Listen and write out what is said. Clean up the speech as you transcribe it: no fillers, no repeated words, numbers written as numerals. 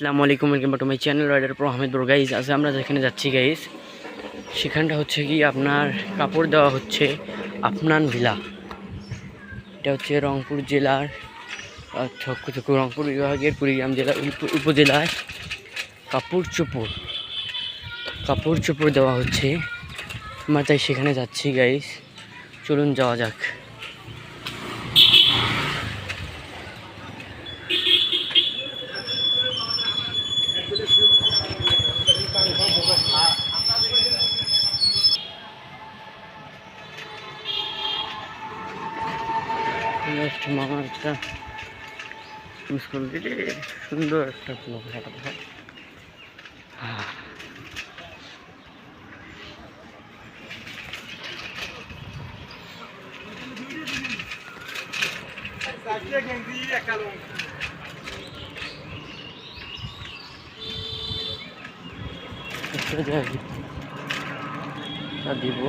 আসসালামু আলাইকুম, welcome to my channel rider pro Ahmed bro. Guys আজকে আমরা যেখানে যাচ্ছি গাইস, সেখানটা হচ্ছে কি আপনার কাপড় দেওয়া হচ্ছে আফনান ভিলা। এটা হচ্ছে রংপুর জেলার রংপুর বিভাগের কুড়িগ্রাম জেলার উপজেলায় কাপড় চোপড় দেওয়া হচ্ছে। আমরা তাই সেখানে যাচ্ছি গাইস, চলুন যাওয়া যাক। মামার একটা স্কুল দিলে সুন্দর একটা লোকেশনটা দেখা। দিব